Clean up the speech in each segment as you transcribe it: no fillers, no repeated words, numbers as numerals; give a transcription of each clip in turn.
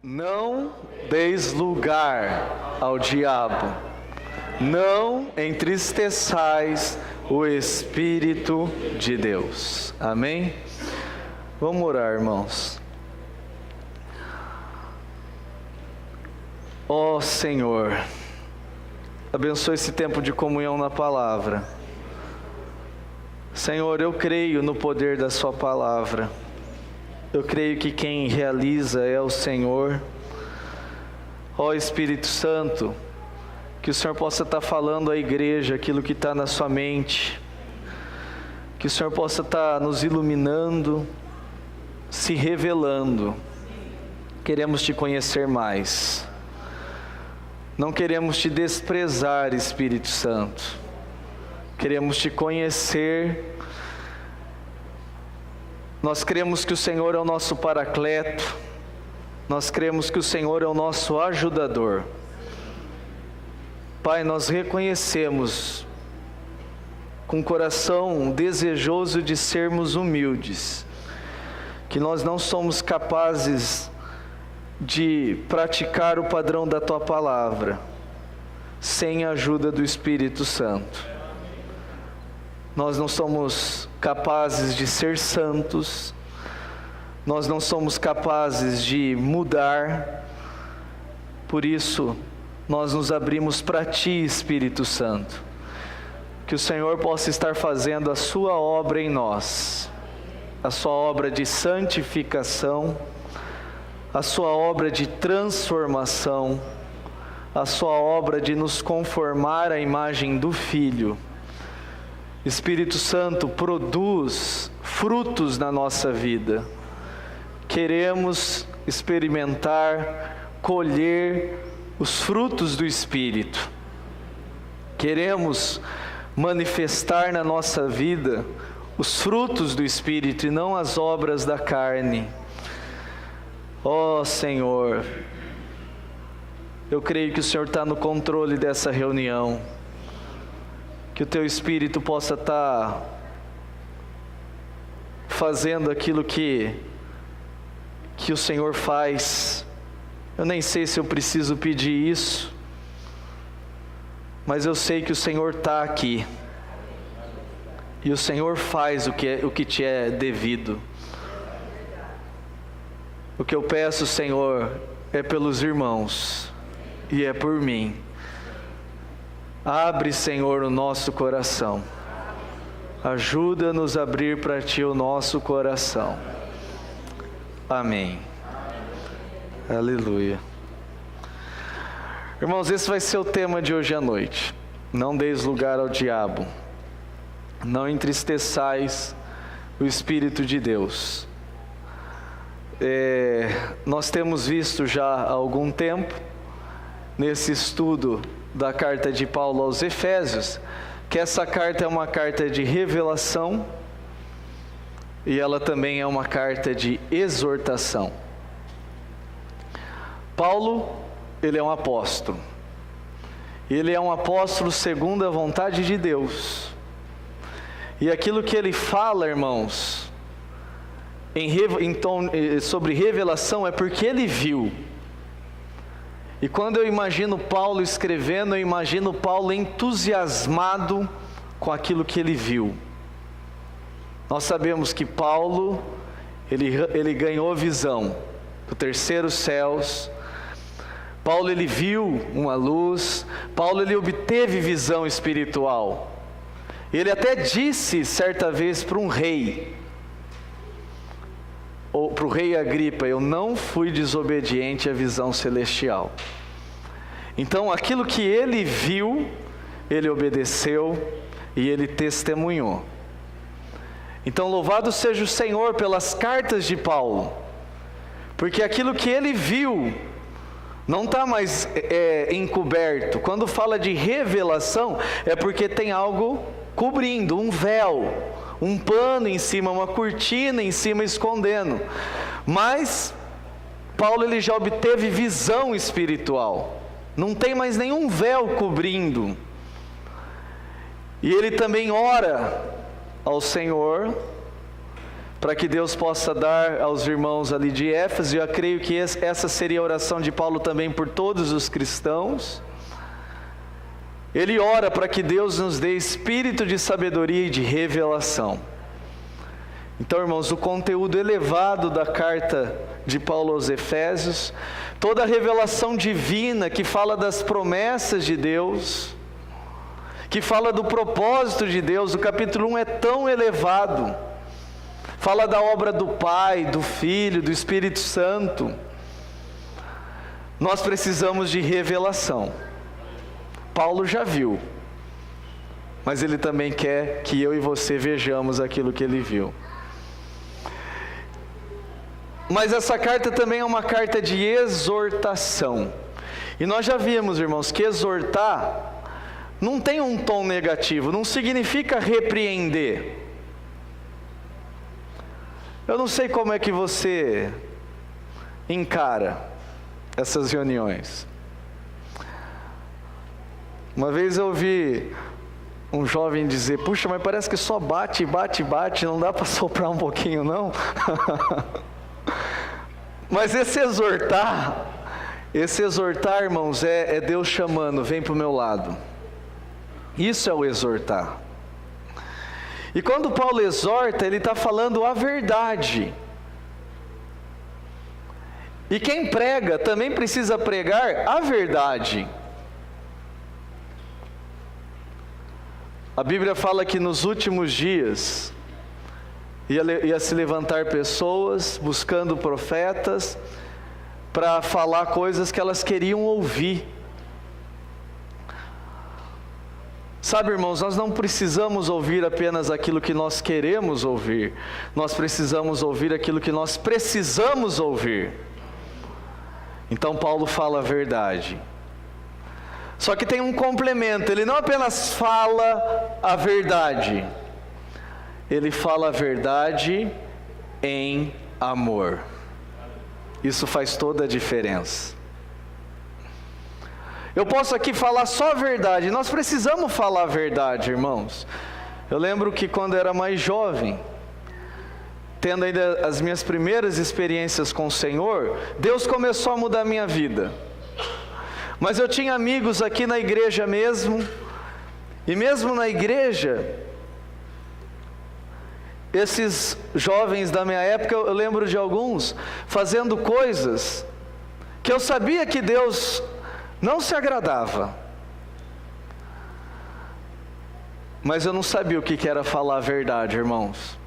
Não deis lugar ao diabo, não entristeçais o Espírito de Deus. Amém? Vamos orar, irmãos. Ó Senhor, abençoe esse tempo de comunhão na palavra. Senhor, eu creio no poder da sua palavra. Eu creio que quem realiza é o Senhor. Ó Espírito Santo, que o Senhor possa estar falando à igreja aquilo que está na sua mente. Que o Senhor possa estar nos iluminando, se revelando. Queremos te conhecer mais. Não queremos te desprezar, Espírito Santo. Queremos te conhecer. Nós cremos que o Senhor é o nosso paracleto. Nós cremos que o Senhor é o nosso ajudador. Pai, nós reconhecemos com coração desejoso de sermos humildes, que nós não somos capazes de praticar o padrão da Tua palavra sem a ajuda do Espírito Santo. Nós não somos capazes de ser santos, nós não somos capazes de mudar, por isso nós nos abrimos para Ti, Espírito Santo, que o Senhor possa estar fazendo a Sua obra em nós, a Sua obra de santificação, a Sua obra de transformação, a Sua obra de nos conformar à imagem do Filho. Espírito Santo, produz frutos na nossa vida. Queremos experimentar, colher os frutos do Espírito. Queremos manifestar na nossa vida os frutos do Espírito e não as obras da carne. Ó Senhor, eu creio que o Senhor está no controle dessa reunião. Que o Teu Espírito possa estar fazendo aquilo que o Senhor faz. Eu nem sei se eu preciso pedir isso, mas eu sei que o Senhor está aqui. E o Senhor faz o que te é devido. O que eu peço, Senhor, é pelos irmãos e é por mim. Abre, Senhor, o nosso coração. Ajuda-nos a abrir para Ti o nosso coração. Amém. Aleluia. Irmãos, esse vai ser o tema de hoje à noite. Não deis lugar ao diabo. Não entristeçais o Espírito de Deus. Nós temos visto já há algum tempo, nesse estudo da carta de Paulo aos Efésios, que essa carta é uma carta de revelação e ela também é uma carta de exortação. Paulo, ele é um apóstolo. Ele é um apóstolo segundo a vontade de Deus. E aquilo que ele fala, irmãos, sobre revelação é porque ele viu. E quando eu imagino Paulo escrevendo, eu imagino Paulo entusiasmado com aquilo que ele viu. Nós sabemos que Paulo, ele ganhou visão do terceiro céus. Paulo, ele viu uma luz. Paulo, ele obteve visão espiritual. Ele até disse certa vez para um rei, ou para o rei Agripa: eu não fui desobediente à visão celestial. Então aquilo que ele viu, ele obedeceu e ele testemunhou. Então louvado seja o Senhor pelas cartas de Paulo, porque aquilo que ele viu não está mais encoberto. Quando fala de revelação, é porque tem algo cobrindo, um véu, um pano em cima, uma cortina em cima escondendo. Mas Paulo, ele já obteve visão espiritual. Não tem mais nenhum véu cobrindo. E ele também ora ao Senhor para que Deus possa dar aos irmãos ali de Éfeso. Eu creio que essa seria a oração de Paulo também por todos os cristãos. Ele ora para que Deus nos dê espírito de sabedoria e de revelação. Então, irmãos, o conteúdo elevado da carta de Paulo aos Efésios, toda a revelação divina que fala das promessas de Deus, que fala do propósito de Deus, o capítulo 1 é tão elevado, fala da obra do Pai, do Filho, do Espírito Santo. Nós precisamos de revelação. Paulo já viu, mas ele também quer que eu e você vejamos aquilo que ele viu. Mas essa carta também é uma carta de exortação. E nós já vimos, irmãos, que exortar não tem um tom negativo, não significa repreender. Eu não sei como é que você encara essas reuniões. Uma vez eu ouvi um jovem dizer: puxa, mas parece que só bate, não dá para soprar um pouquinho não? Mas esse exortar, irmãos, é Deus chamando: vem para o meu lado. Isso é o exortar. E quando Paulo exorta, ele está falando a verdade. E quem prega também precisa pregar a verdade. A Bíblia fala que nos últimos dias ia se levantar pessoas buscando profetas para falar coisas que elas queriam ouvir. Sabe, irmãos, nós não precisamos ouvir apenas aquilo que nós queremos ouvir, nós precisamos ouvir aquilo que nós precisamos ouvir. Então Paulo fala a verdade. Só que tem um complemento, ele não apenas fala a verdade, ele fala a verdade em amor. Isso faz toda a diferença. Eu posso aqui falar só a verdade, nós precisamos falar a verdade, irmãos. Eu lembro que quando eu era mais jovem, tendo ainda as minhas primeiras experiências com o Senhor, Deus começou a mudar a minha vida. Mas eu tinha amigos aqui na igreja mesmo, e mesmo na igreja, esses jovens da minha época, eu lembro de alguns fazendo coisas que eu sabia que Deus não se agradava, mas eu não sabia o que era falar a verdade, irmãos.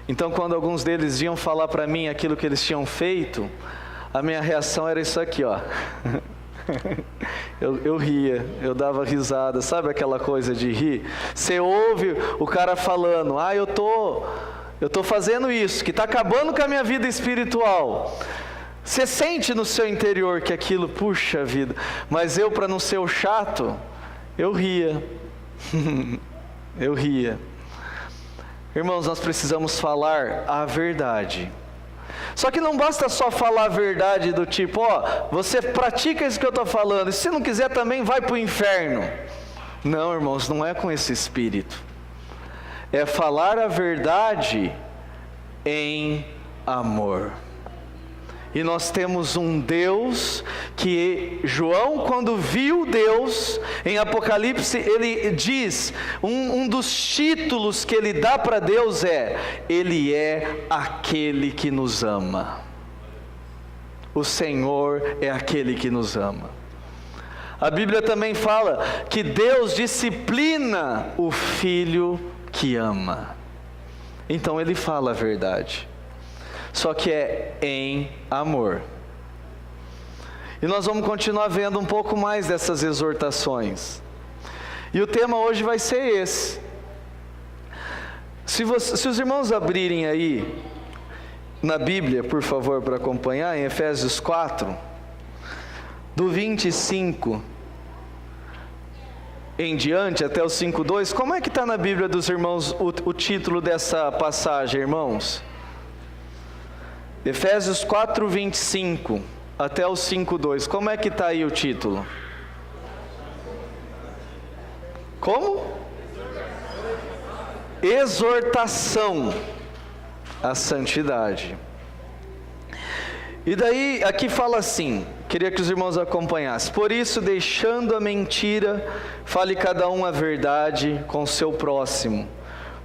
Então quando alguns deles iam falar para mim aquilo que eles tinham feito, a minha reação era isso aqui, ó. Eu ria, eu dava risada, sabe aquela coisa de rir? Você ouve o cara falando: eu tô fazendo isso, que está acabando com a minha vida espiritual. Você sente no seu interior que aquilo, puxa vida, mas eu, para não ser o chato, eu ria. Eu ria. Irmãos, nós precisamos falar a verdade. Só que não basta só falar a verdade do tipo: você pratica isso que eu estou falando, e se não quiser também vai para o inferno. Não, irmãos, não é com esse espírito. É falar a verdade em amor. E nós temos um Deus que João, quando viu Deus, em Apocalipse, ele diz, um dos títulos que ele dá para Deus é: Ele é aquele que nos ama. O Senhor é aquele que nos ama. A Bíblia também fala que Deus disciplina o filho que ama. Então ele fala a verdade. Só que é em amor. E nós vamos continuar vendo um pouco mais dessas exortações. E o tema hoje vai ser esse. Se os irmãos abrirem aí na Bíblia, por favor, para acompanhar, em Efésios 4, do 25 em diante até o 5:2, como é que está na Bíblia dos irmãos o título dessa passagem, irmãos? Efésios 4, 25 até o 5:2, como é que está aí o título? Como? Exortação. a santidade. E daí, aqui fala assim, queria que os irmãos acompanhassem: por isso, deixando a mentira, fale cada um a verdade com seu próximo,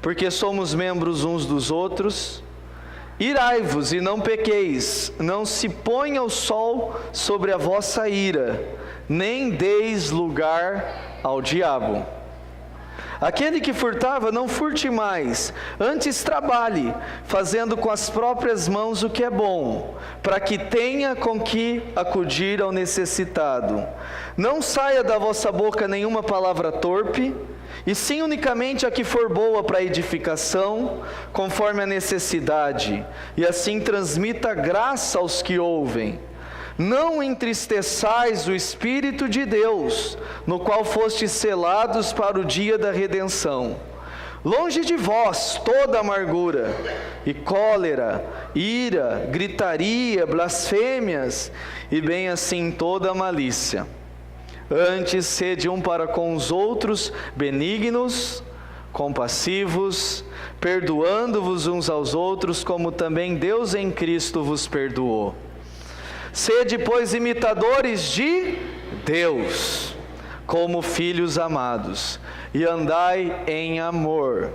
porque somos membros uns dos outros. Irai-vos e não pequeis, não se ponha o sol sobre a vossa ira, nem deis lugar ao diabo. Aquele que furtava, não furte mais, antes trabalhe, fazendo com as próprias mãos o que é bom, para que tenha com que acudir ao necessitado. Não saia da vossa boca nenhuma palavra torpe, e sim unicamente a que for boa para edificação, conforme a necessidade, e assim transmita graça aos que ouvem. Não entristeçais o Espírito de Deus, no qual fostes selados para o dia da redenção. Longe de vós toda amargura, e cólera, ira, gritaria, blasfêmias, e bem assim toda malícia. Antes, sede um para com os outros benignos, compassivos, perdoando-vos uns aos outros, como também Deus em Cristo vos perdoou. Sede, pois, imitadores de Deus, como filhos amados, e andai em amor,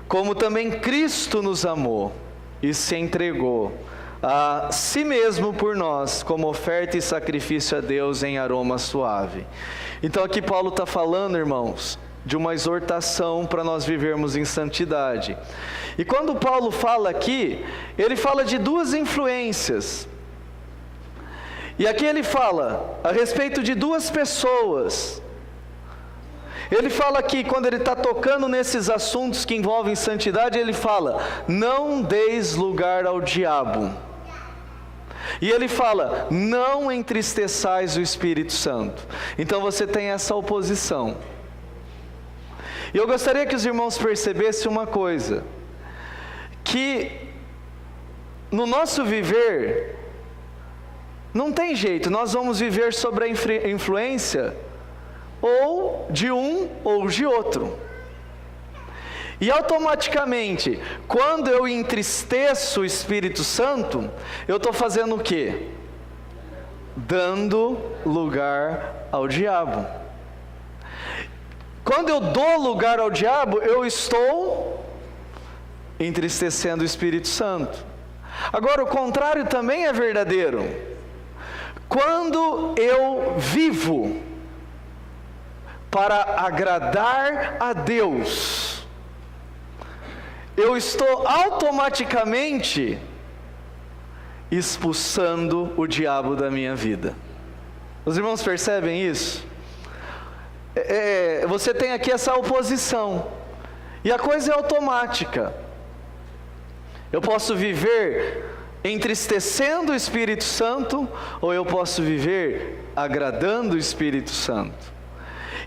como também Cristo nos amou e se entregou a si mesmo por nós, como oferta e sacrifício a Deus em aroma suave. Então aqui Paulo está falando, irmãos, de uma exortação para nós vivermos em santidade. E quando Paulo fala aqui, ele fala de duas influências. E aqui ele fala a respeito de duas pessoas. Ele fala aqui, quando ele está tocando nesses assuntos que envolvem santidade, ele fala: não deis lugar ao diabo. E ele fala: não entristeçais o Espírito Santo. Então você tem essa oposição. E eu gostaria que os irmãos percebessem uma coisa, que no nosso viver, não tem jeito, nós vamos viver sobre a influência ou de um ou de outro. E automaticamente, quando eu entristeço o Espírito Santo, eu estou fazendo o quê? Dando lugar ao diabo. Quando eu dou lugar ao diabo, eu estou entristecendo o Espírito Santo. Agora, o contrário também é verdadeiro. Quando eu vivo para agradar a Deus, eu estou automaticamente expulsando o diabo da minha vida. Os irmãos percebem isso? Você tem aqui essa oposição, e a coisa é automática. Eu posso viver entristecendo o Espírito Santo, ou eu posso viver agradando o Espírito Santo.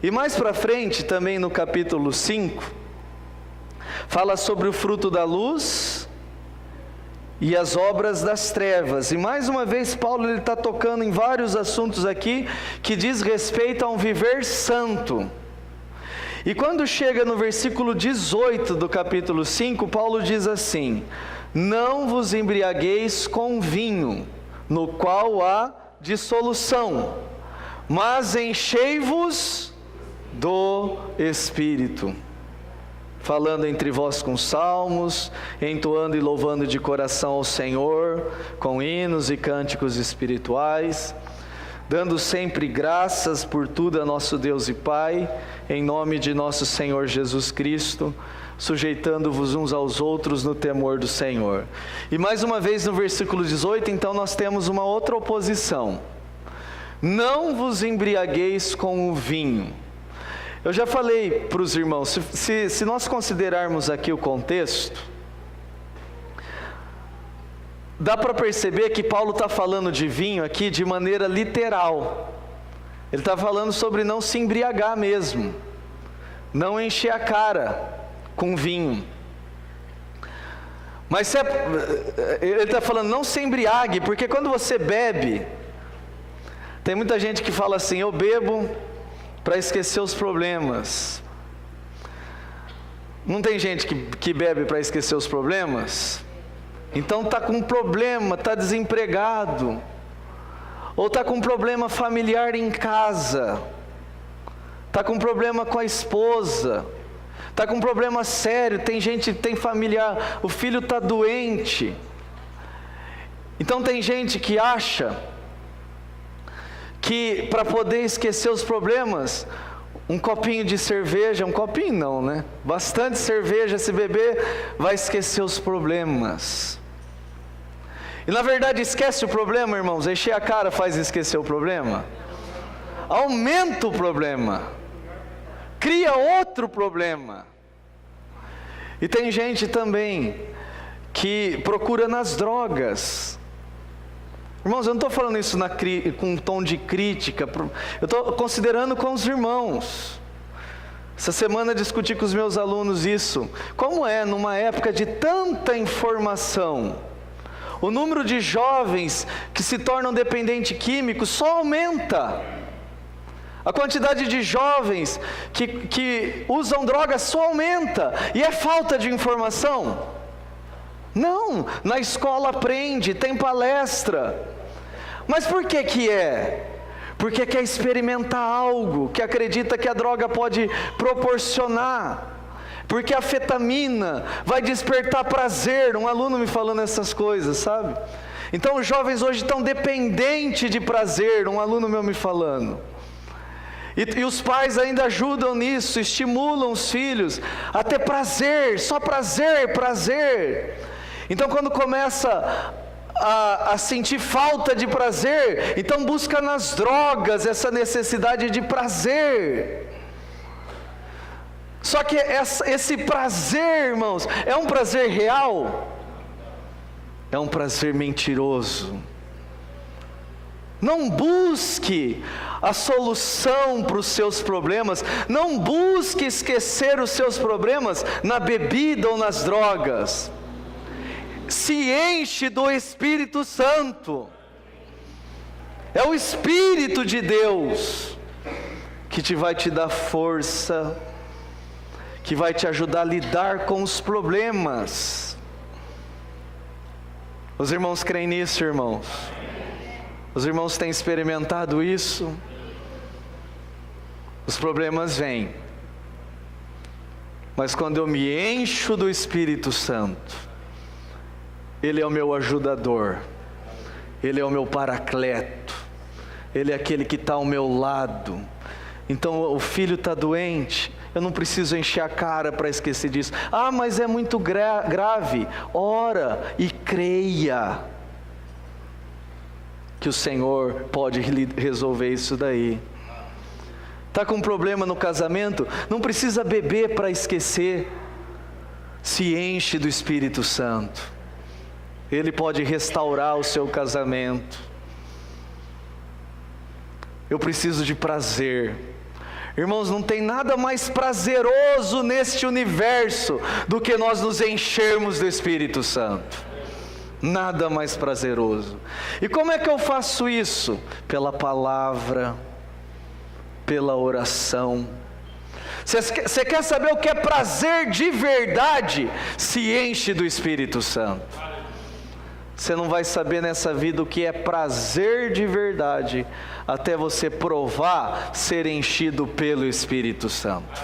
E mais para frente, também no capítulo 5, fala sobre o fruto da luz e as obras das trevas. E mais uma vez Paulo está tocando em vários assuntos aqui que diz respeito a um viver santo. E quando chega no versículo 18 do capítulo 5, Paulo diz assim: não vos embriagueis com vinho, no qual há dissolução, mas enchei-vos do Espírito, falando entre vós com salmos, entoando e louvando de coração ao Senhor, com hinos e cânticos espirituais, dando sempre graças por tudo a nosso Deus e Pai, em nome de nosso Senhor Jesus Cristo, sujeitando-vos uns aos outros no temor do Senhor. E mais uma vez no versículo 18, então nós temos uma outra oposição: não vos embriagueis com o vinho. Eu já falei para os irmãos, se nós considerarmos aqui o contexto, dá para perceber que Paulo está falando de vinho aqui de maneira literal. Ele está falando sobre não se embriagar mesmo, não encher a cara com vinho. Mas ele está falando não se embriague, porque quando você bebe, tem muita gente que fala assim: eu bebo para esquecer os problemas. Não tem gente que bebe para esquecer os problemas? Então está com problema, está desempregado, ou está com problema familiar em casa, está com problema com a esposa, está com problema sério, tem gente que tem familiar, o filho está doente. Então tem gente que acha que para poder esquecer os problemas, um copinho de cerveja, um copinho não, né? Bastante cerveja, se beber, vai esquecer os problemas. E na verdade esquece o problema, irmãos, encher a cara faz esquecer o problema? Aumenta o problema, cria outro problema. E tem gente também que procura nas drogas. Irmãos, eu não estou falando isso com um tom de crítica, eu estou considerando com os irmãos. Essa semana discuti com os meus alunos isso. Como é numa época de tanta informação, o número de jovens que se tornam dependentes químicos só aumenta. A quantidade de jovens que usam drogas só aumenta. E é falta de informação? Não, na escola aprende, tem palestra. Mas por que que é? Porque quer experimentar algo, que acredita que a droga pode proporcionar. Porque a anfetamina vai despertar prazer. Um aluno me falando essas coisas, sabe? Então os jovens hoje estão dependentes de prazer. Um aluno meu me falando. E os pais ainda ajudam nisso, estimulam os filhos a ter prazer, só prazer, prazer. Então quando começa a sentir falta de prazer, então busca nas drogas essa necessidade de prazer. Só que esse prazer, irmãos, é um prazer real? É um prazer mentiroso. Não busque a solução para os seus problemas, não busque esquecer os seus problemas na bebida ou nas drogas. Se enche do Espírito Santo. É o Espírito de Deus que vai te dar força, que vai te ajudar a lidar com os problemas. Os irmãos creem nisso, irmãos? Os irmãos têm experimentado isso? Os problemas vêm, mas quando eu me encho do Espírito Santo, Ele é o meu ajudador, Ele é o meu paracleto, Ele é aquele que está ao meu lado. Então o filho está doente, eu não preciso encher a cara para esquecer disso. Ah, mas é muito grave. Ora e creia que o Senhor pode resolver isso daí. Está com um problema no casamento? Não precisa beber para esquecer. Se enche do Espírito Santo. Ele pode restaurar o seu casamento. Eu preciso de prazer. Irmãos, não tem nada mais prazeroso neste universo do que nós nos enchermos do Espírito Santo. Nada mais prazeroso. E como é que eu faço isso? Pela palavra, pela oração. Você quer saber o que é prazer de verdade? Se enche do Espírito Santo. Você não vai saber nessa vida o que é prazer de verdade, até você provar ser enchido pelo Espírito Santo.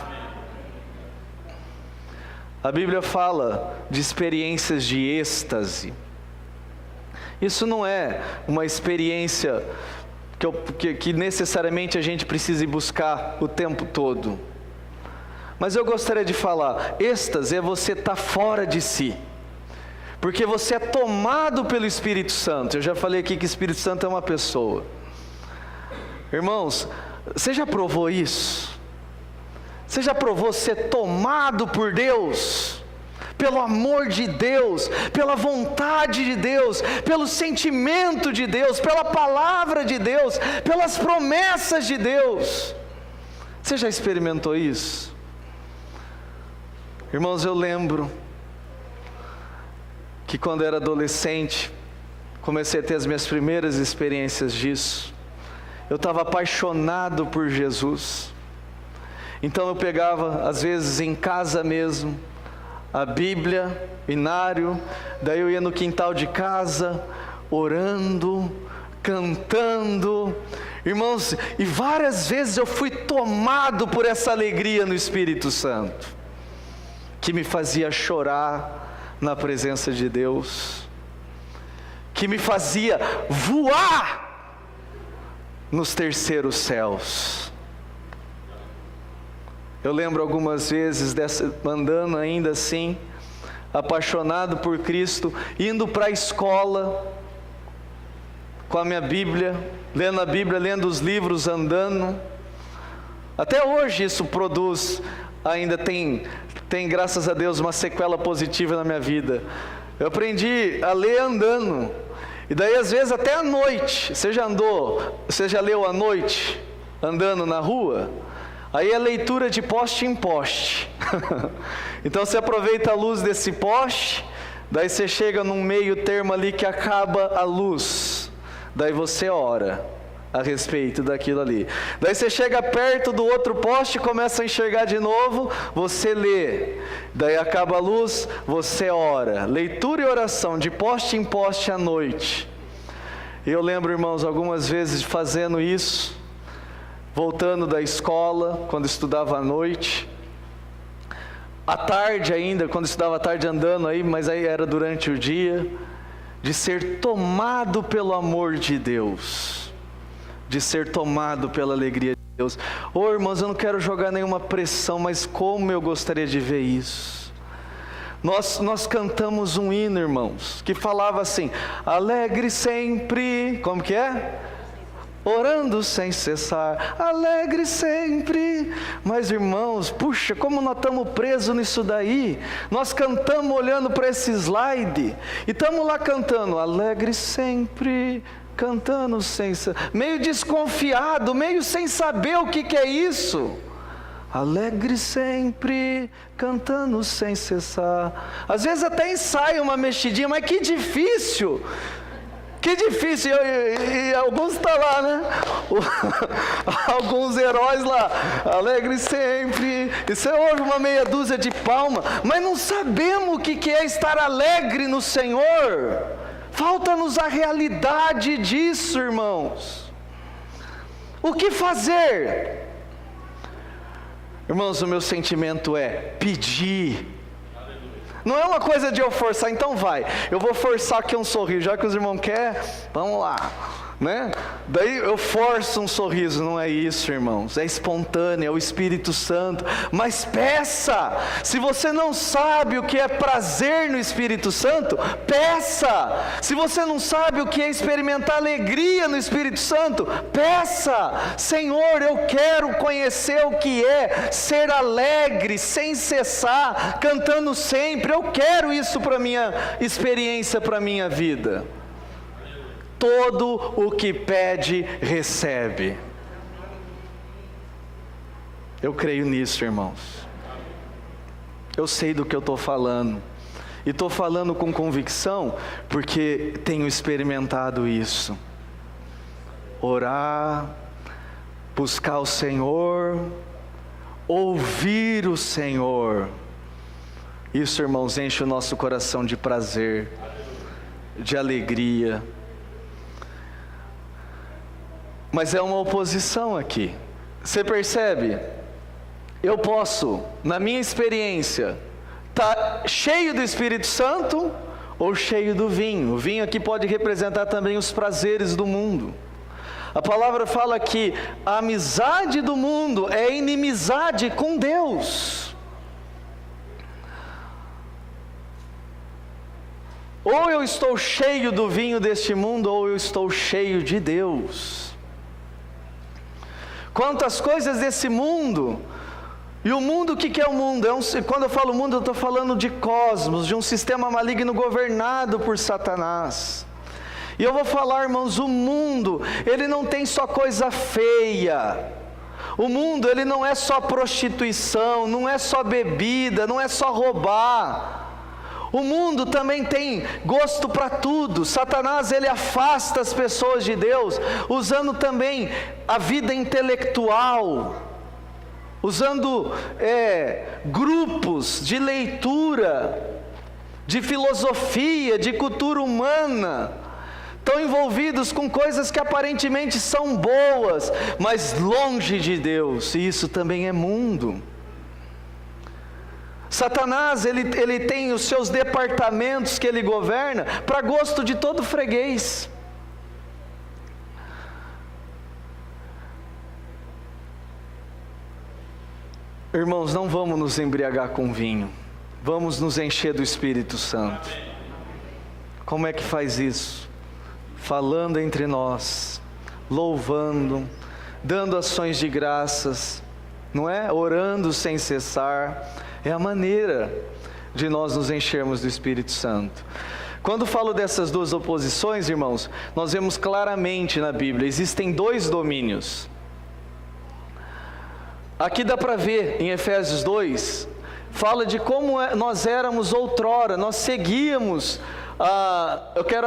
A Bíblia fala de experiências de êxtase. Isso não é uma experiência que necessariamente a gente precisa ir buscar o tempo todo. Mas eu gostaria de falar, êxtase é você estar fora de si. Porque você é tomado pelo Espírito Santo. Eu já falei aqui que o Espírito Santo é uma pessoa. Irmãos, você já provou isso? Você já provou ser tomado por Deus? Pelo amor de Deus, pela vontade de Deus, pelo sentimento de Deus, pela palavra de Deus, pelas promessas de Deus. Você já experimentou isso? Irmãos, eu lembro que quando eu era adolescente, comecei a ter as minhas primeiras experiências disso. Eu estava apaixonado por Jesus. Então eu pegava, às vezes em casa mesmo, a Bíblia, binário, daí eu ia no quintal de casa, orando, cantando, irmãos, e várias vezes eu fui tomado por essa alegria no Espírito Santo, que me fazia chorar na presença de Deus, que me fazia voar nos terceiros céus. Eu lembro algumas vezes andando ainda assim, apaixonado por Cristo, indo para a escola, com a minha Bíblia, lendo a Bíblia, lendo os livros, andando. Até hoje isso produz, ainda tem graças a Deus uma sequela positiva na minha vida. Eu aprendi a ler andando, e daí às vezes até à noite. Você já leu à noite, andando na rua? Aí é leitura de poste em poste. Então você aproveita a luz desse poste, daí você chega num meio termo ali que acaba a luz, daí você ora a respeito daquilo ali. Daí você chega perto do outro poste, começa a enxergar de novo, você lê. Daí acaba a luz, você ora. Leitura e oração de poste em poste à noite. E eu lembro, irmãos, algumas vezes fazendo isso, voltando da escola, quando estudava à noite, à tarde ainda, quando estudava à tarde andando aí, mas aí era durante o dia, de ser tomado pelo amor de Deus, de ser tomado pela alegria de Deus. Irmãos, eu não quero jogar nenhuma pressão, mas como eu gostaria de ver isso. Nós cantamos um hino, irmãos, que falava assim: alegre sempre, como que é? Orando sem cessar, alegre sempre. Mas irmãos, puxa, como nós estamos presos nisso daí. Nós cantamos olhando para esse slide, e estamos lá cantando, alegre sempre, cantando sem cessar, meio desconfiado, meio sem saber o que é isso. Alegre sempre, cantando sem cessar. Às vezes até ensaia uma mexidinha, mas que difícil. Que difícil, e alguns estão lá, né? Alguns heróis lá, alegre sempre, e você ouve uma meia dúzia de palmas, mas não sabemos o que é estar alegre no Senhor. Falta-nos a realidade disso, irmãos. O que fazer? Irmãos, o meu sentimento é pedir. Não é uma coisa de eu forçar, então vai, eu vou forçar aqui um sorriso, já que os irmãos querem, vamos lá, né? Daí eu forço um sorriso, não é isso, irmãos, é espontâneo, é o Espírito Santo. Mas peça. Se você não sabe o que é prazer no Espírito Santo, peça. Se você não sabe o que é experimentar alegria no Espírito Santo, peça. Senhor, eu quero conhecer o que é ser alegre sem cessar, cantando sempre. Eu quero isso para minha experiência, para minha vida. Todo o que pede, recebe. Eu creio nisso, irmãos. Eu sei do que eu estou falando. E estou falando com convicção, porque tenho experimentado isso. Orar, buscar o Senhor, ouvir o Senhor. Isso, irmãos, enche o nosso coração de prazer, de alegria. Mas é uma oposição aqui. Você percebe? Eu posso, na minha experiência, estar cheio do Espírito Santo ou cheio do vinho. O vinho aqui pode representar também os prazeres do mundo. A palavra fala que a amizade do mundo é inimizade com Deus. Ou eu estou cheio do vinho deste mundo, ou eu estou cheio de Deus. Quantas coisas desse mundo, e o mundo, o que é o mundo? Quando eu falo mundo, eu estou falando de cosmos, de um sistema maligno governado por Satanás. E eu vou falar, irmãos, o mundo, ele não tem só coisa feia. O mundo, ele não é só prostituição, não é só bebida, não é só roubar. O mundo também tem gosto para tudo. Satanás, ele afasta as pessoas de Deus, usando também a vida intelectual. usando grupos de leitura, de filosofia, de cultura humana, estão envolvidos com coisas que aparentemente são boas, mas longe de Deus, e isso também é mundo. Satanás, ele tem os seus departamentos que ele governa, para gosto de todo freguês. Irmãos, não vamos nos embriagar com vinho, vamos nos encher do Espírito Santo. Como é que faz isso? Falando entre nós, louvando, dando ações de graças, não é? Orando sem cessar, é a maneira de nós nos enchermos do Espírito Santo. Quando falo dessas duas oposições, irmãos, nós vemos claramente na Bíblia, existem dois domínios. Aqui dá para ver em Efésios 2, fala de como nós éramos outrora, nós seguíamos, eu quero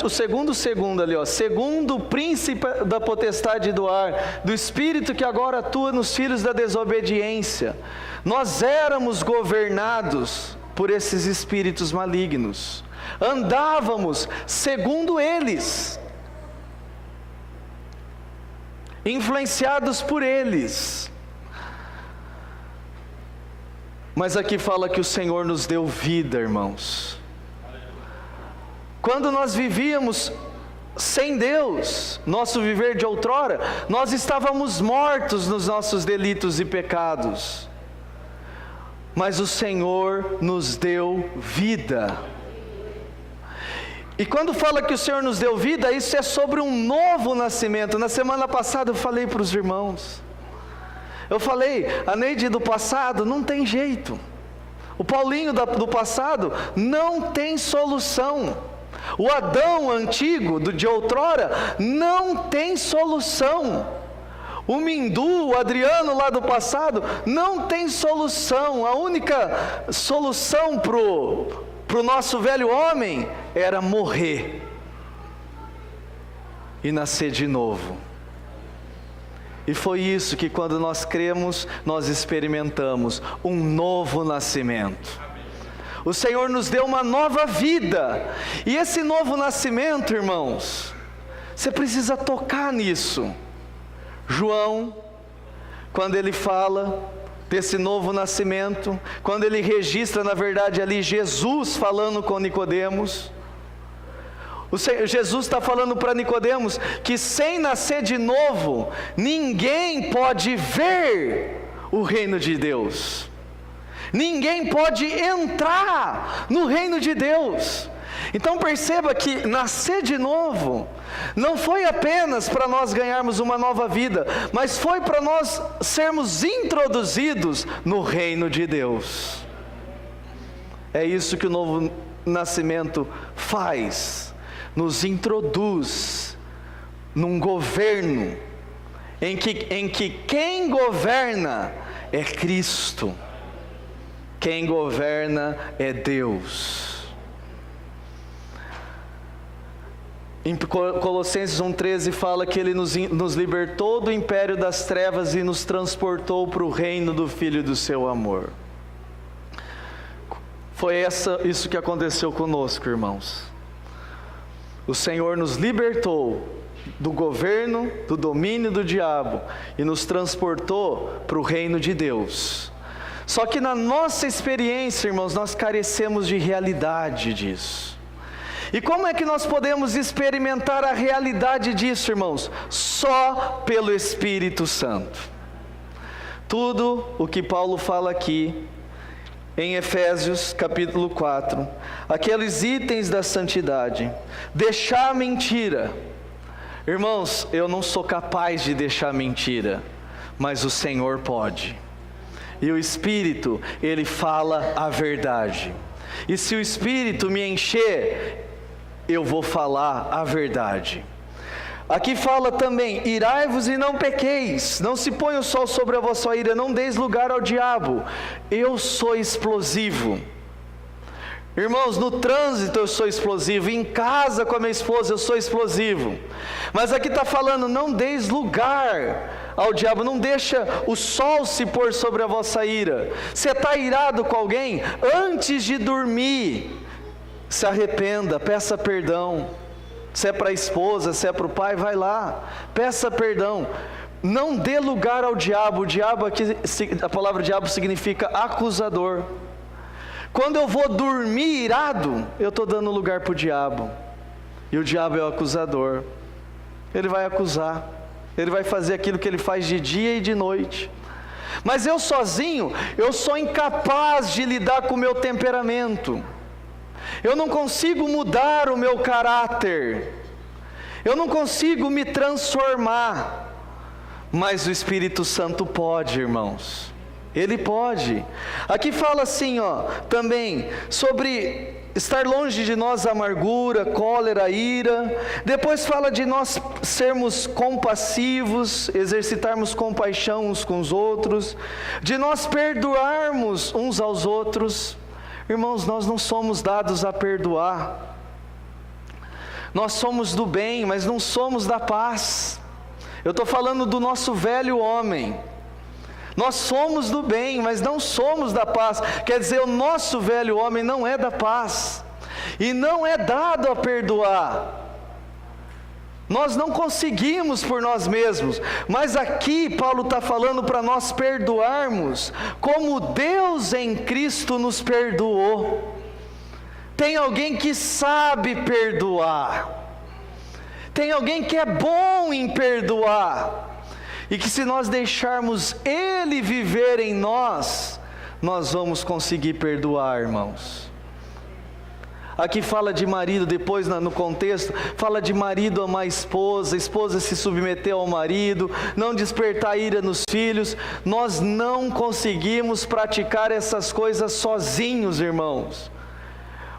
o segundo ali, segundo o príncipe da potestade do ar, do espírito que agora atua nos filhos da desobediência. Nós éramos governados por esses espíritos malignos, andávamos segundo eles, influenciados por eles. Mas aqui fala que o Senhor nos deu vida, irmãos. Quando nós vivíamos sem Deus, nosso viver de outrora, nós estávamos mortos nos nossos delitos e pecados. Mas o Senhor nos deu vida. E quando fala que o Senhor nos deu vida, isso é sobre um novo nascimento. Na semana passada eu falei para os irmãos. Eu falei, a Neide do passado não tem jeito. O Paulinho do passado não tem solução. O Adão antigo, de outrora, não tem solução. O Mindu, o Adriano lá do passado, não tem solução. A única solução para o nosso velho homem era morrer e nascer de novo. E foi isso que quando nós cremos, nós experimentamos um novo nascimento. O Senhor nos deu uma nova vida. E esse novo nascimento, irmãos, você precisa tocar nisso. João, quando ele fala desse novo nascimento, quando ele registra, na verdade, ali Jesus falando com Nicodemos, Jesus está falando para Nicodemos que sem nascer de novo, ninguém pode ver o reino de Deus. Ninguém pode entrar no reino de Deus. Então perceba que nascer de novo não foi apenas para nós ganharmos uma nova vida, mas foi para nós sermos introduzidos no reino de Deus. É isso que o novo nascimento faz. Nos introduz num governo em que quem governa é Cristo, quem governa é Deus. Em Colossenses 1,13 fala que Ele nos libertou do império das trevas e nos transportou para o reino do Filho do seu amor. Foi isso que aconteceu conosco, irmãos. O Senhor nos libertou do governo, do domínio do diabo e nos transportou para o reino de Deus. Só que na nossa experiência, irmãos, nós carecemos de realidade disso. E como é que nós podemos experimentar a realidade disso, irmãos? Só pelo Espírito Santo. Tudo o que Paulo fala aqui em Efésios capítulo 4, aqueles itens da santidade, deixar a mentira. Irmãos, eu não sou capaz de deixar a mentira, mas o Senhor pode. E o Espírito, Ele fala a verdade. E se o Espírito me encher, eu vou falar a verdade. Aqui fala também, irai-vos e não pequeis, não se ponha o sol sobre a vossa ira, não deis lugar ao diabo. Eu sou explosivo. Irmãos, no trânsito eu sou explosivo, em casa com a minha esposa eu sou explosivo. Mas aqui está falando, não deis lugar ao diabo, não deixa o sol se pôr sobre a vossa ira. Você está irado com alguém? Antes de dormir, se arrependa, peça perdão. Se é para a esposa, se é para o pai, vai lá, peça perdão. Não dê lugar ao diabo. O diabo aqui, a palavra diabo significa acusador. Quando eu vou dormir irado, eu estou dando lugar para o diabo. E o diabo é o acusador. Ele vai acusar. Ele vai fazer aquilo que ele faz de dia e de noite. Mas eu sozinho, eu sou incapaz de lidar com o meu temperamento. Eu não consigo mudar o meu caráter. Eu não consigo me transformar. Mas o Espírito Santo pode, irmãos. Ele pode. Aqui fala assim, também sobre estar longe de nós a amargura, cólera, ira. Depois fala de nós sermos compassivos, exercitarmos compaixão uns com os outros, de nós perdoarmos uns aos outros. Irmãos, nós não somos dados a perdoar. Nós somos do bem, mas não somos da paz. Eu estou falando do nosso velho homem. Nós somos do bem, mas não somos da paz. Quer dizer, o nosso velho homem não é da paz. E não é dado a perdoar. Nós não conseguimos por nós mesmos. Mas aqui Paulo está falando para nós perdoarmos, como Deus em Cristo nos perdoou. Tem alguém que sabe perdoar. Tem alguém que é bom em perdoar. E que se nós deixarmos Ele viver em nós, nós vamos conseguir perdoar, irmãos. Aqui fala de marido, depois no contexto, fala de marido amar a esposa se submeter ao marido, não despertar ira nos filhos. Nós não conseguimos praticar essas coisas sozinhos, irmãos.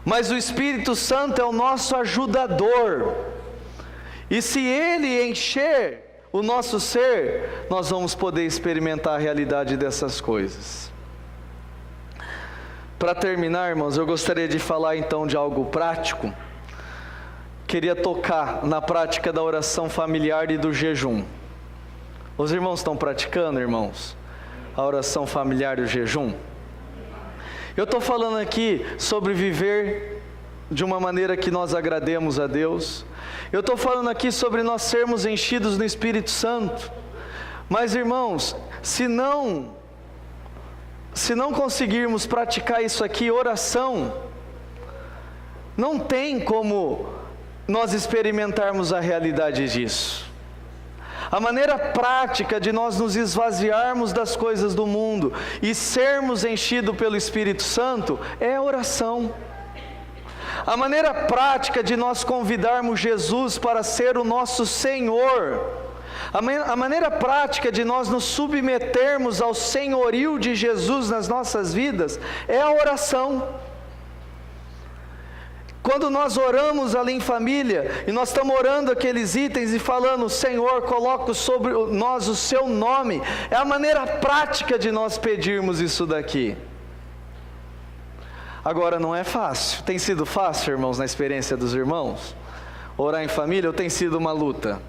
Mas o Espírito Santo é o nosso ajudador. E se Ele encher o nosso ser, nós vamos poder experimentar a realidade dessas coisas. Para terminar, irmãos, eu gostaria de falar então de algo prático. Queria tocar na prática da oração familiar e do jejum. Os irmãos estão praticando, irmãos, a oração familiar e o jejum? Eu estou falando aqui sobre viver de uma maneira que nós agrademos a Deus. Eu estou falando aqui sobre nós sermos enchidos do Espírito Santo. Mas, irmãos, se não conseguirmos praticar isso aqui, oração, não tem como nós experimentarmos a realidade disso. A maneira prática de nós nos esvaziarmos das coisas do mundo e sermos enchidos pelo Espírito Santo é a oração. A maneira prática de nós convidarmos Jesus para ser o nosso Senhor, a maneira prática de nós nos submetermos ao senhorio de Jesus nas nossas vidas, é a oração. Quando nós oramos ali em família, e nós estamos orando aqueles itens e falando, Senhor, coloca sobre nós o seu nome, é a maneira prática de nós pedirmos isso daqui. Agora não é fácil. Tem sido fácil, irmãos, na experiência dos irmãos? Orar em família ou tem sido uma luta?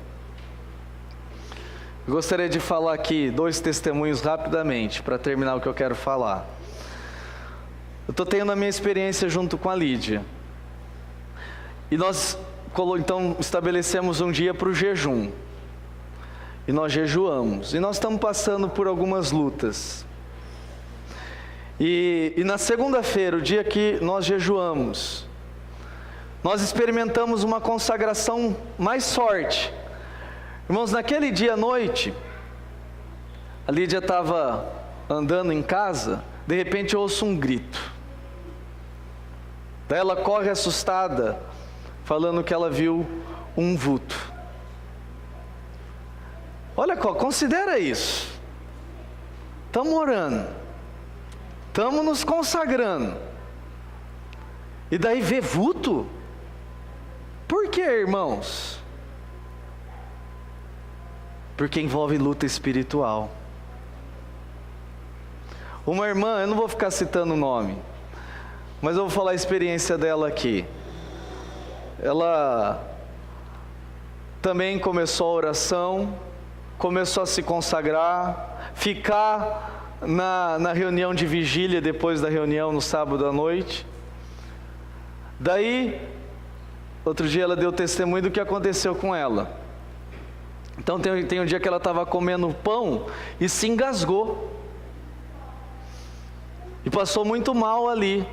Gostaria de falar aqui 2 testemunhos rapidamente, para terminar o que eu quero falar. Eu estou tendo a minha experiência junto com a Lídia. E nós, então, estabelecemos um dia para o jejum. E nós jejuamos. E nós estamos passando por algumas lutas. E na segunda-feira, o dia que nós jejuamos, nós experimentamos uma consagração mais forte. Irmãos, naquele dia à noite, a Lídia estava andando em casa, de repente eu ouço um grito. Daí ela corre assustada, falando que ela viu um vulto. Olha, considera isso. Estamos orando. Estamos nos consagrando. E daí vê vulto? Por quê, irmãos? Porque envolve luta espiritual. Uma irmã, eu não vou ficar citando o nome, mas eu vou falar a experiência dela aqui. Ela também começou a oração, começou a se consagrar, ficar na reunião de vigília depois da reunião no sábado à noite. Daí, outro dia ela deu testemunho do que aconteceu com ela. Então tem um dia que ela estava comendo pão e se engasgou. E passou muito mal ali.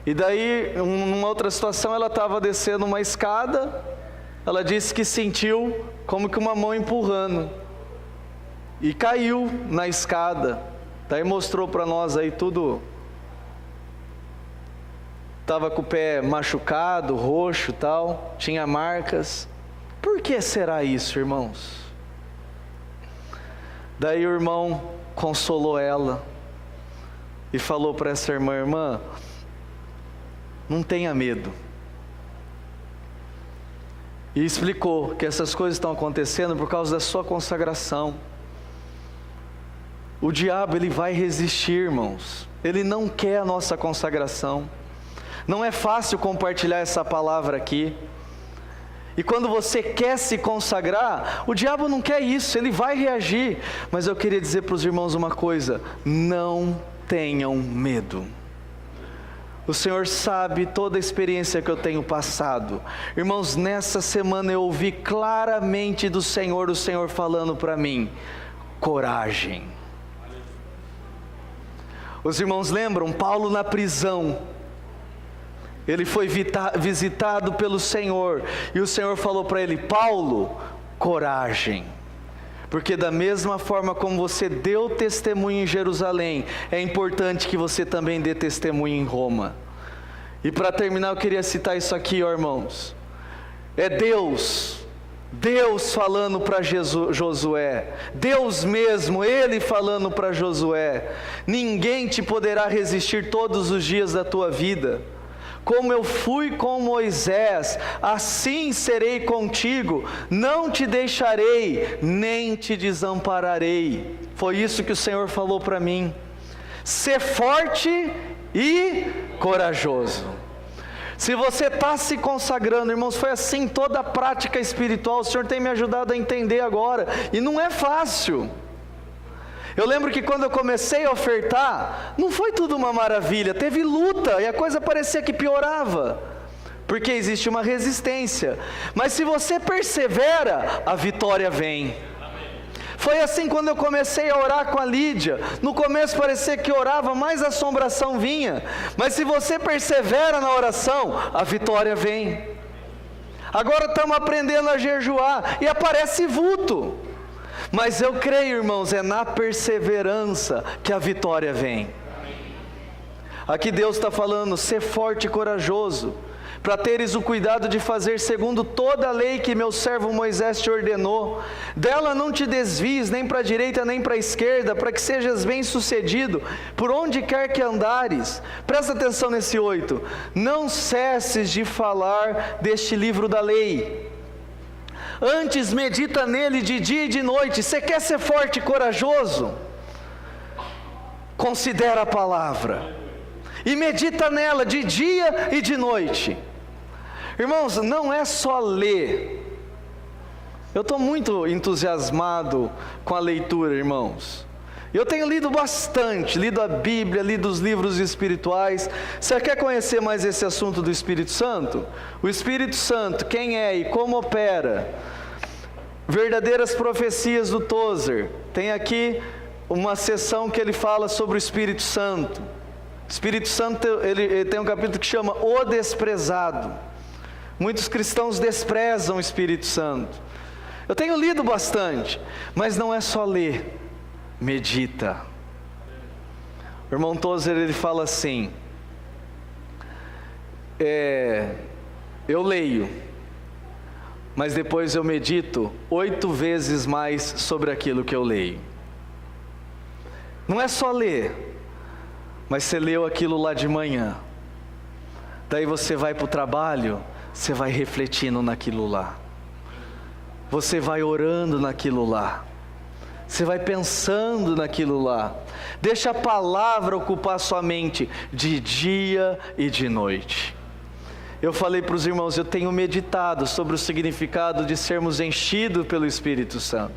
E daí, numa outra situação, ela estava descendo uma escada. Ela disse que sentiu como que uma mão empurrando. E caiu na escada. Daí mostrou para nós aí tudo. Estava com o pé machucado, roxo e tal. Tinha marcas. Por que será isso, irmãos? Daí o irmão consolou ela. E falou para essa irmã, não tenha medo. E explicou que essas coisas estão acontecendo por causa da sua consagração. O diabo, ele vai resistir, irmãos. Ele não quer a nossa consagração. Não é fácil compartilhar essa palavra aqui. E quando você quer se consagrar, o diabo não quer isso, ele vai reagir. Mas eu queria dizer para os irmãos uma coisa: não tenham medo. O Senhor sabe toda a experiência que eu tenho passado. Irmãos, nessa semana eu ouvi claramente do Senhor, o Senhor falando para mim: coragem. Os irmãos lembram? Paulo na prisão. Ele foi visitado pelo Senhor. E o Senhor falou para ele: Paulo, coragem. Porque da mesma forma como você deu testemunho em Jerusalém, é importante que você também dê testemunho em Roma. E para terminar eu queria citar isso aqui, ó, irmãos. É Deus falando para Josué. Deus mesmo, Ele falando para Josué: ninguém te poderá resistir todos os dias da tua vida. Como eu fui com Moisés, assim serei contigo, não te deixarei, nem te desampararei. Foi isso que o Senhor falou para mim. Ser forte e corajoso. Se você está se consagrando, irmãos, foi assim toda a prática espiritual, o Senhor tem me ajudado a entender agora, e não é fácil. Eu lembro que quando eu comecei a ofertar, não foi tudo uma maravilha, teve luta e a coisa parecia que piorava, porque existe uma resistência. Mas se você persevera, a vitória vem. Foi assim quando eu comecei a orar com a Lídia. No começo parecia que orava, mais assombração vinha. Mas se você persevera na oração, a vitória vem. Agora estamos aprendendo a jejuar e aparece vulto. Mas eu creio, irmãos, é na perseverança que a vitória vem. Aqui Deus está falando: ser forte e corajoso, para teres o cuidado de fazer segundo toda a lei que meu servo Moisés te ordenou. Dela não te desvies nem para a direita nem para a esquerda, para que sejas bem sucedido por onde quer que andares. Presta atenção nesse 8. Não cesses de falar deste livro da lei. Antes medita nele de dia e de noite. Você quer ser forte e corajoso? Considera a palavra e medita nela de dia e de noite. Irmãos, não é só ler. Eu estou muito entusiasmado com a leitura, irmãos. Eu tenho lido bastante, lido a Bíblia, lido os livros espirituais. Você quer conhecer mais esse assunto do Espírito Santo? O Espírito Santo, quem é e como opera? Verdadeiras profecias do Tozer. Tem aqui uma sessão que ele fala sobre o Espírito Santo. O Espírito Santo, ele tem um capítulo que chama O Desprezado. Muitos cristãos desprezam o Espírito Santo. Eu tenho lido bastante, mas não é só ler. Medita. O irmão Tozer, ele fala assim: eu leio, mas depois eu medito 8 vezes mais sobre aquilo que eu leio. Não é só ler, mas você leu aquilo lá de manhã, daí você vai para o trabalho, você vai refletindo naquilo lá, você vai orando naquilo lá. Você vai pensando naquilo lá. Deixa a palavra ocupar sua mente de dia e de noite. Eu falei para os irmãos, eu tenho meditado sobre o significado de sermos enchidos pelo Espírito Santo.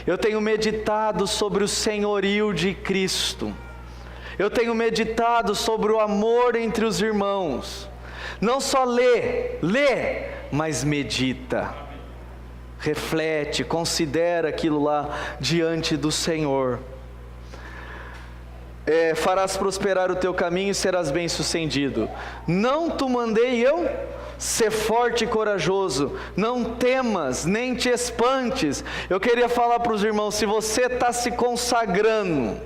Eu tenho meditado sobre o senhorio de Cristo. Eu tenho meditado sobre o amor entre os irmãos. Não só lê, mas medita. Reflete, considera aquilo lá diante do Senhor. Farás prosperar o teu caminho e serás bem-sucedido. Não te mandei eu? Ser forte e corajoso, não temas, nem te espantes. Eu queria falar para os irmãos, se você está se consagrando,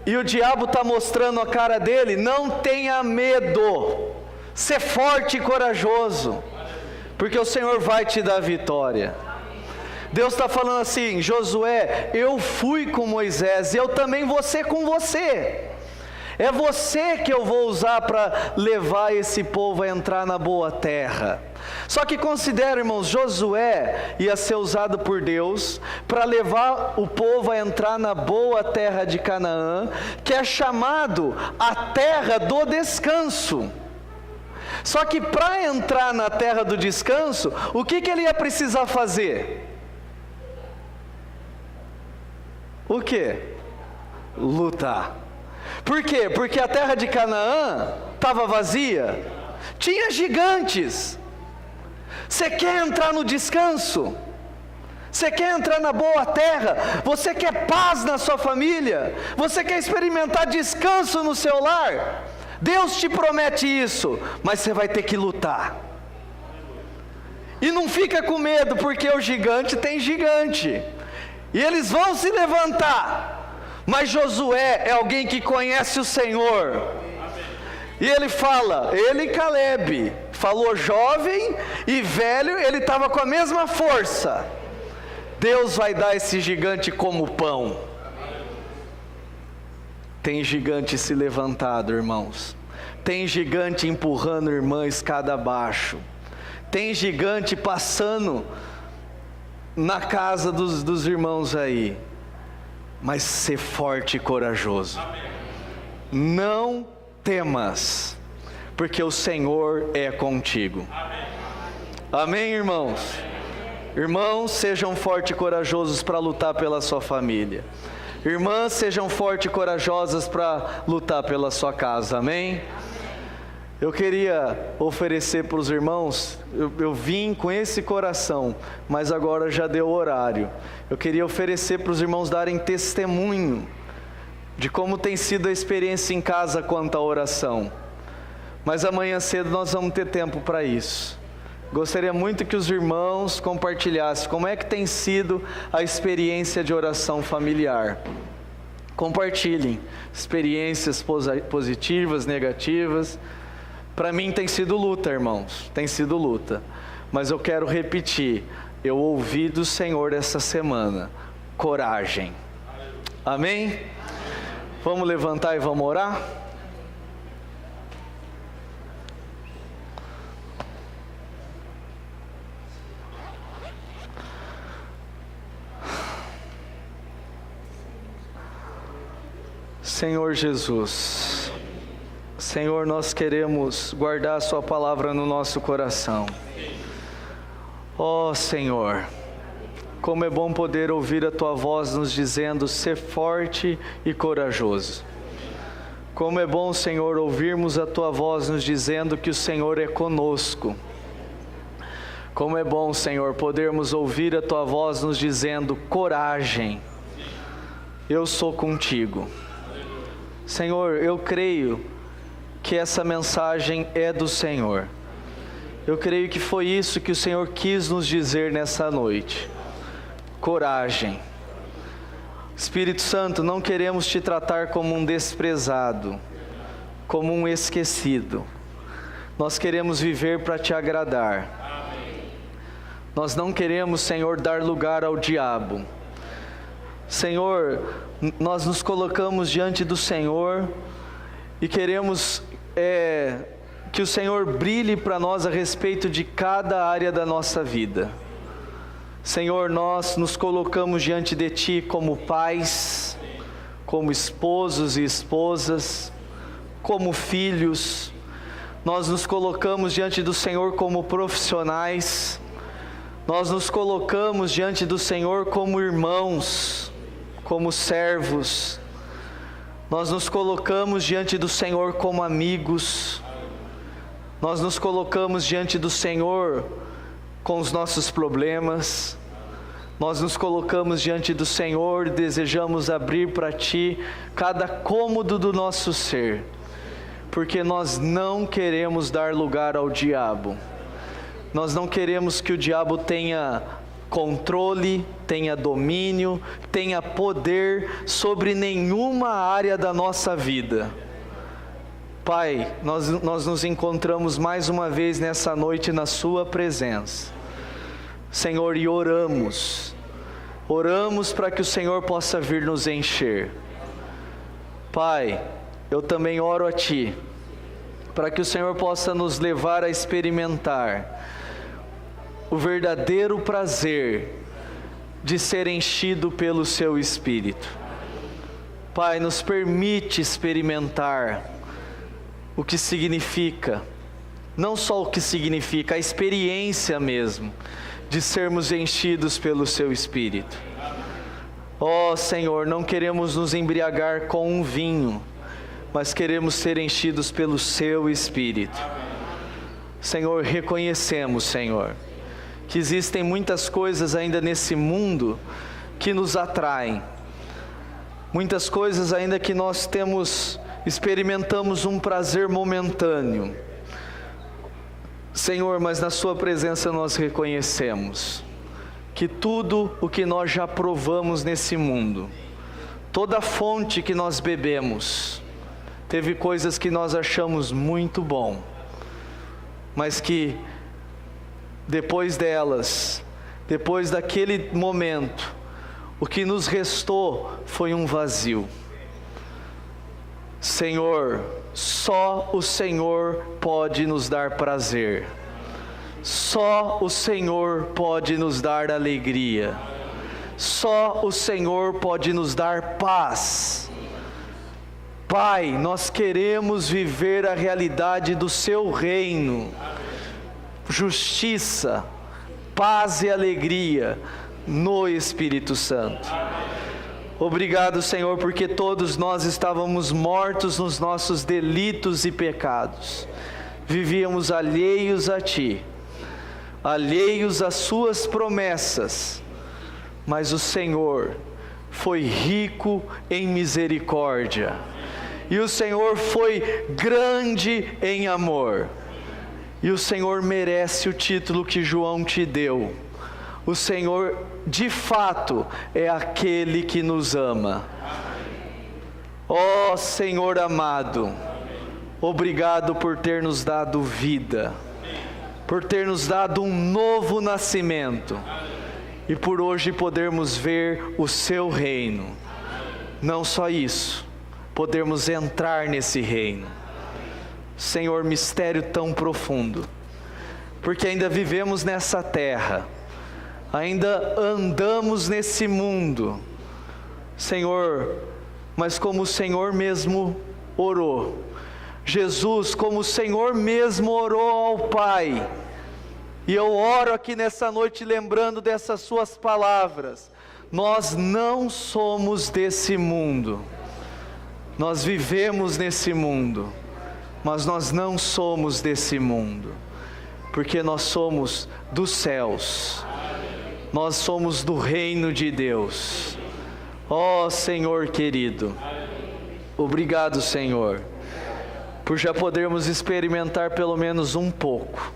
e o diabo está mostrando a cara dele, não tenha medo, ser forte e corajoso, porque o Senhor vai te dar vitória. Deus está falando assim, Josué, eu fui com Moisés, e eu também vou ser com você. É você que eu vou usar para levar esse povo a entrar na boa terra. Só que considera, irmãos, Josué ia ser usado por Deus para levar o povo a entrar na boa terra de Canaã, que é chamado a terra do descanso. Só que para entrar na terra do descanso, o que ele ia precisar fazer? O quê? Lutar. Por quê? Porque a terra de Canaã estava vazia, tinha gigantes. Você quer entrar no descanso? Você quer entrar na boa terra? Você quer paz na sua família? Você quer experimentar descanso no seu lar? Deus te promete isso, mas você vai ter que lutar. E não fica com medo, porque o gigante tem gigante, e eles vão se levantar. Mas Josué é alguém que conhece o Senhor. E ele fala, ele e Caleb, falou jovem e velho, ele estava com a mesma força. Deus vai dar esse gigante como pão. Tem gigante se levantado, irmãos. Tem gigante empurrando irmã escada abaixo. Tem gigante passando na casa dos irmãos aí. Mas ser forte e corajoso. Não temas, porque o Senhor é contigo. Amém, irmãos? Irmãos, sejam fortes e corajosos para lutar pela sua família. Irmãs, sejam fortes e corajosas para lutar pela sua casa. Amém? Eu queria oferecer para os irmãos, eu vim com esse coração, mas agora já deu o horário. Eu queria oferecer para os irmãos darem testemunho de como tem sido a experiência em casa quanto à oração. Mas amanhã cedo nós vamos ter tempo para isso. Gostaria muito que os irmãos compartilhassem como é que tem sido a experiência de oração familiar. Compartilhem experiências positivas, negativas. Para mim tem sido luta, irmãos, tem sido luta. Mas eu quero repetir, eu ouvi do Senhor essa semana, coragem. Amém? Vamos levantar e vamos orar? Senhor Jesus, Senhor, nós queremos guardar a sua palavra no nosso coração. Ó Senhor, como é bom poder ouvir a tua voz nos dizendo, ser forte e corajoso. Como é bom, Senhor, ouvirmos a tua voz nos dizendo que o Senhor é conosco. Como é bom, Senhor, podermos ouvir a tua voz nos dizendo, coragem, eu sou contigo. Senhor, eu creio que essa mensagem é do Senhor. Eu creio que foi isso que o Senhor quis nos dizer nessa noite. Coragem. Espírito Santo, não queremos te tratar como um desprezado, como um esquecido. Nós queremos viver para te agradar. Nós não queremos, Senhor, dar lugar ao diabo. Senhor, nós nos colocamos diante do Senhor e queremos que o Senhor brilhe para nós a respeito de cada área da nossa vida. Senhor, nós nos colocamos diante de Ti como pais, como esposos e esposas, como filhos. Nós nos colocamos diante do Senhor como profissionais. Nós nos colocamos diante do Senhor como irmãos, como servos. Nós nos colocamos diante do Senhor como amigos. Nós nos colocamos diante do Senhor com os nossos problemas. Nós nos colocamos diante do Senhor e desejamos abrir para Ti cada cômodo do nosso ser, porque nós não queremos dar lugar ao diabo. Nós não queremos que o diabo tenha controle, tenha domínio, tenha poder sobre nenhuma área da nossa vida. Pai, nós nos encontramos mais uma vez nessa noite na Sua presença, Senhor, e oramos para que o Senhor possa vir nos encher. Pai, eu também oro a Ti, para que o Senhor possa nos levar a experimentar o verdadeiro prazer de ser enchido pelo Seu Espírito. Pai, nos permite experimentar o que significa, não só o que significa, a experiência mesmo, de sermos enchidos pelo Seu Espírito. Ó Senhor, não queremos nos embriagar com um vinho, mas queremos ser enchidos pelo Seu Espírito. Senhor, reconhecemos, Senhor, que existem muitas coisas ainda nesse mundo que nos atraem, muitas coisas ainda que nós experimentamos um prazer momentâneo. Senhor, mas na Sua presença nós reconhecemos que tudo o que nós já provamos nesse mundo, toda fonte que nós bebemos, teve coisas que nós achamos muito bom, mas que depois delas, depois daquele momento, o que nos restou foi um vazio. Senhor, só o Senhor pode nos dar prazer. Só o Senhor pode nos dar alegria. Só o Senhor pode nos dar paz. Pai, nós queremos viver a realidade do Seu reino. Justiça, paz e alegria no Espírito Santo. Obrigado, Senhor, porque todos nós estávamos mortos nos nossos delitos e pecados. Vivíamos alheios a Ti, alheios às Suas promessas, mas o Senhor foi rico em misericórdia, e o Senhor foi grande em amor, e o Senhor merece o título que João te deu. O Senhor, de fato, é aquele que nos ama. Ó Senhor amado, obrigado por ter nos dado vida, por ter nos dado um novo nascimento, e por hoje podermos ver o Seu reino. Não só isso, podermos entrar nesse reino. Senhor, mistério tão profundo, porque ainda vivemos nessa terra, ainda andamos nesse mundo, Senhor, mas como o Senhor mesmo orou, Jesus, como o Senhor mesmo orou ao Pai, e eu oro aqui nessa noite lembrando dessas Suas palavras: nós não somos desse mundo, nós vivemos nesse mundo, mas nós não somos desse mundo, porque nós somos dos céus. Nós somos do reino de Deus. Ó Senhor querido, obrigado, Senhor, por já podermos experimentar pelo menos um pouco,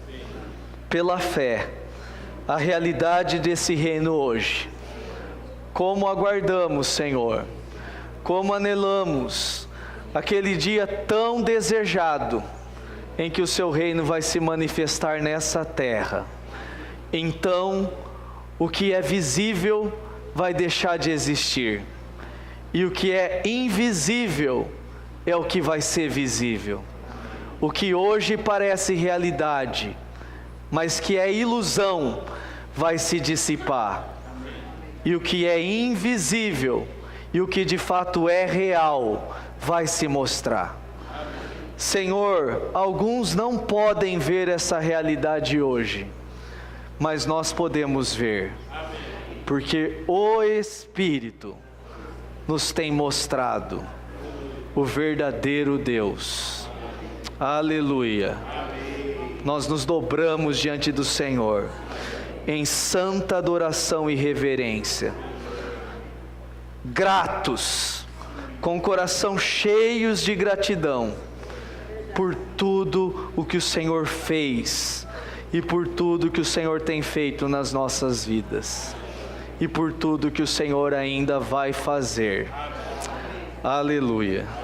pela fé, a realidade desse reino hoje. Como aguardamos, Senhor, como anelamos aquele dia tão desejado em que o Seu reino vai se manifestar nessa terra. Então, o que é visível vai deixar de existir, e o que é invisível é o que vai ser visível. O que hoje parece realidade, mas que é ilusão, vai se dissipar. E o que é invisível e o que de fato é real vai se mostrar. Senhor, alguns não podem ver essa realidade hoje, mas nós podemos ver, porque o Espírito nos tem mostrado o verdadeiro Deus. Aleluia. Nós nos dobramos diante do Senhor em santa adoração e reverência, gratos, com o coração cheios de gratidão por tudo o que o Senhor fez e por tudo que o Senhor tem feito nas nossas vidas e por tudo que o Senhor ainda vai fazer. Aleluia.